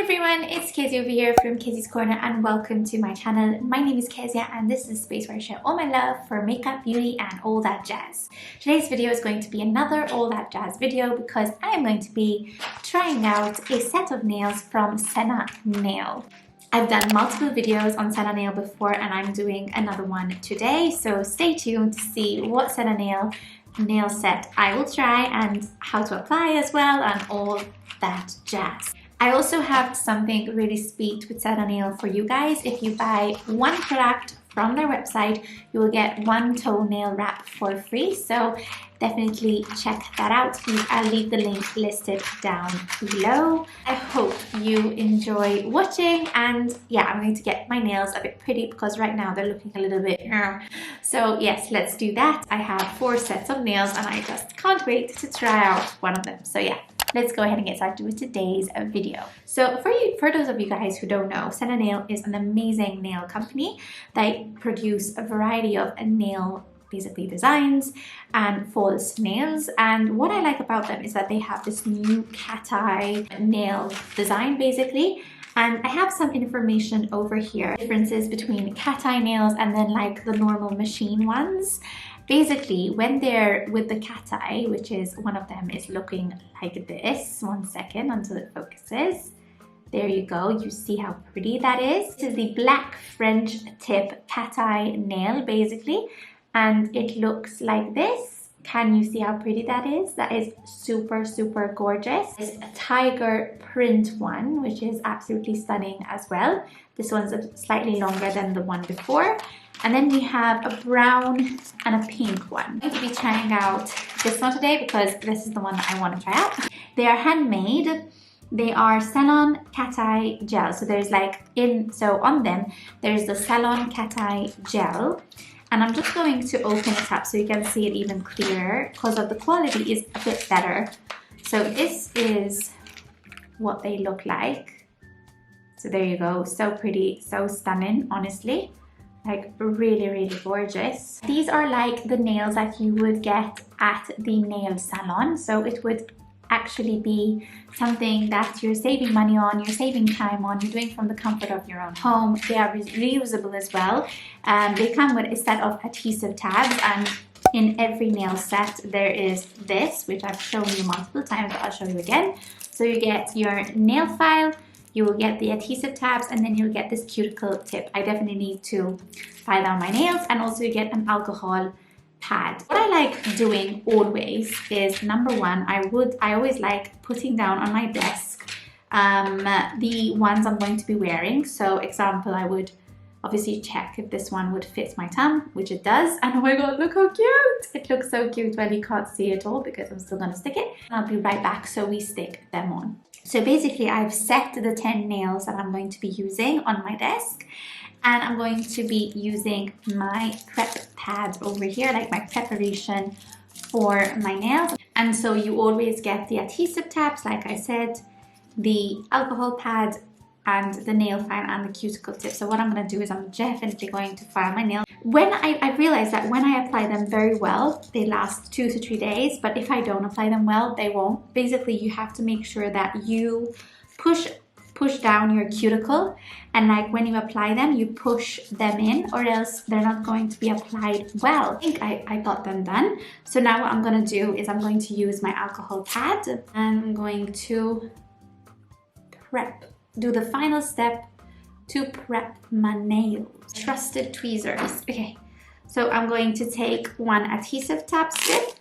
everyone, it's Kezzie over here from Kezzie's Corner and welcome to my channel. My name is Kezia and this is a space where I share all my love for makeup, beauty and all that jazz. Today's video is going to be another all that jazz video because I am going to be trying out a set of nails from SENA NAIL. I've done multiple videos on SENA NAIL before and I'm doing another one today, so stay tuned to see what SENA nail set I will try and how to apply as well and all that jazz. I also have something really sweet with SENA NAIL for you guys. If you buy one product from their website, you will get one toenail wrap for free. So definitely check that out. I'll leave the link listed down below. I hope you enjoy watching, and yeah, I'm going to get my nails a bit pretty because right now they're looking a little bit so yes, let's do that. I have 4 sets of nails and I just can't wait to try out one of them. So yeah, let's go ahead and get started with today's video. So for those of you guys who don't know, SENA NAIL is an amazing nail company. They produce a variety of nail basically designs and false nails, and what I like about them is that they have this new cat eye nail design basically. And I have some information over here, differences between cat eye nails and then like the normal machine ones. Basically, when they're with the cat eye, which is one of them is looking like this. 1 second until it focuses. There you go. You see how pretty that is. This is the black French tip cat eye nail basically. And it looks like this. Can you see how pretty that is? That is super, super gorgeous. There's a tiger print one, which is absolutely stunning as well. This one's slightly longer than the one before. And then we have a brown and a pink one. I'm going to be trying out this one today because this is the one that I want to try out. They are handmade. They are Salon Cat Eye Gel. So there's so on them, there's the Salon Cat Eye Gel. And I'm just going to open it up so you can see it even clearer because of the quality is a bit better. So this is what they look like. So there you go. So pretty, so stunning, honestly. Like really, really gorgeous. These are like the nails that you would get at the nail salon. So it would actually be something that you're saving money on, you're saving time on, you're doing from the comfort of your own home. They are reusable as well. They come with a set of adhesive tabs, and in every nail set there is this, which I've shown you multiple times, but I'll show you again. So you get your nail file, you will get the adhesive tabs, and then you'll get this cuticle tip. I definitely need to file down my nails, and also you get an alcohol pad. What I like doing always is, number one, I always like putting down on my desk the ones I'm going to be wearing. So example, I would obviously check if this one would fit my tongue, which it does. And oh my god, look how cute! It looks so cute. Well, you can't see it all because I'm still gonna stick it. I'll be right back so we stick them on. So basically I've set the 10 nails that I'm going to be using on my desk. And I'm going to be using my prep pad over here, like my preparation for my nails. And so you always get the adhesive tabs, like I said, the alcohol pad, and the nail file and the cuticle tip. So what I'm going to do is I'm definitely going to file my nails. When I realized that when I apply them very well, they last 2 to 3 days, but if I don't apply them well, they won't. Basically, you have to make sure that you push down your cuticle, and like when you apply them, you push them in, or else they're not going to be applied well. I think I got them done. So now what I'm going to do is I'm going to use my alcohol pad and I'm going to do the final step to prep my nails. Trusted tweezers. Okay, so I'm going to take one adhesive tab strip,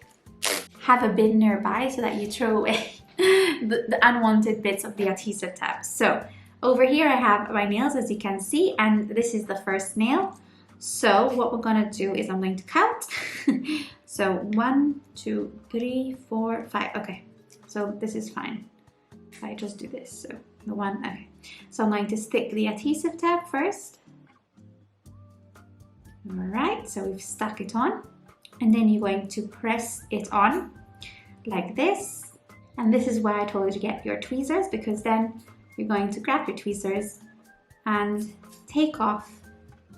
have a bin nearby so that you throw away the unwanted bits of the adhesive tab. So over here I have my nails, as you can see, and this is the first nail. So what we're gonna do is I'm going to count. So 1, 2, 3, 4, 5. Okay, so this is fine if I just do this. So the one, okay. So I'm going to stick the adhesive tab first. All right, so we've stuck it on, and then you're going to press it on like this. And this is why I told you to get your tweezers, because then you're going to grab your tweezers and take off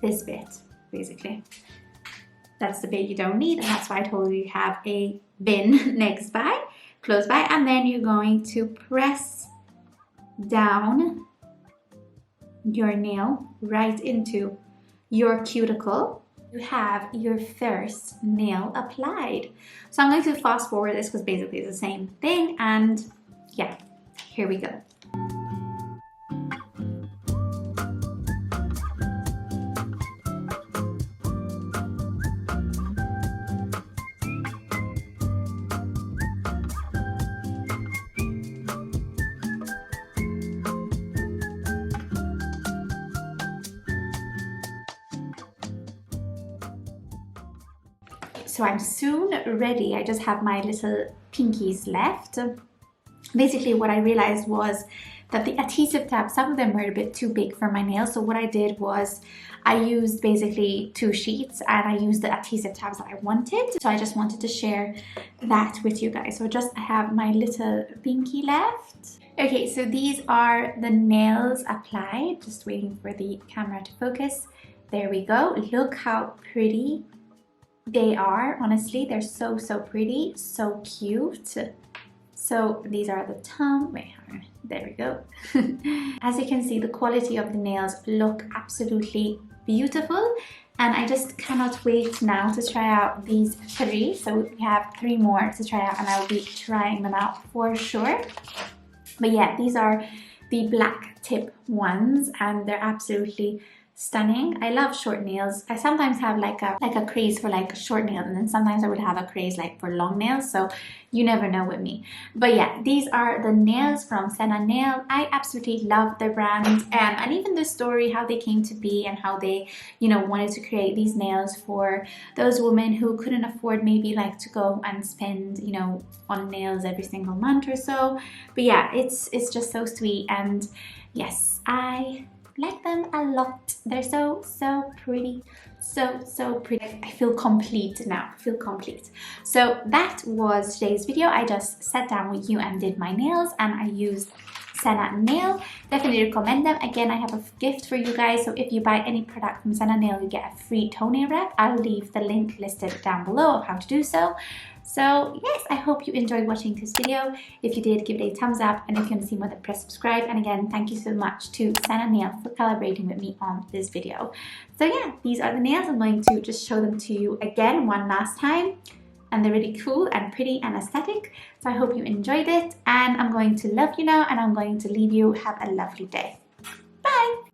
this bit, basically. That's the bit you don't need, and that's why I told you have a bin close by, and then you're going to press down your nail right into your cuticle, you have your first nail applied. So I'm going to fast forward this because basically it's the same thing, and yeah, here we go. So I'm soon ready. I just have my little pinkies left. Basically what I realized was that the adhesive tabs, some of them were a bit too big for my nails. So what I did was I used basically 2 sheets and I used the adhesive tabs that I wanted. So I just wanted to share that with you guys. So I have my little pinky left. Okay, so these are the nails applied. Just waiting for the camera to focus. There we go. Look how pretty they are. Honestly, they're so pretty, so cute. So these are the there we go. As you can see, the quality of the nails look absolutely beautiful, and I just cannot wait now to try out these 3. So we have 3 more to try out, and I will be trying them out for sure. But yeah, these are the black tip ones, and they're absolutely stunning. I love short nails. I sometimes have like a craze for like short nails, and then sometimes I would have a craze like for long nails, so you never know with me. But yeah, these are the nails from SENA NAIL. I absolutely love their brand, and even the story, how they came to be and how they, you know, wanted to create these nails for those women who couldn't afford maybe like to go and spend, you know, on nails every single month or so. But yeah, it's just so sweet, and yes, I like them a lot. They're so pretty, so pretty. I feel complete now. I feel complete. So that was today's video. I just sat down with you and did my nails, and I used SENA NAIL. Definitely recommend them. Again, I have a gift for you guys, so if you buy any product from SENA NAIL, you get a free toenail wrap. I'll leave the link listed down below of how to do so. So yes, I hope you enjoyed watching this video. If you did, give it a thumbs up, and if you want to see more, then press subscribe. And again, thank you so much to SENA NAIL for collaborating with me on this video. So yeah, these are the nails. I'm going to just show them to you again one last time, and they're really cool and pretty and aesthetic. So I hope you enjoyed it, and I'm going to love you now, and I'm going to leave you. Have a lovely day. Bye!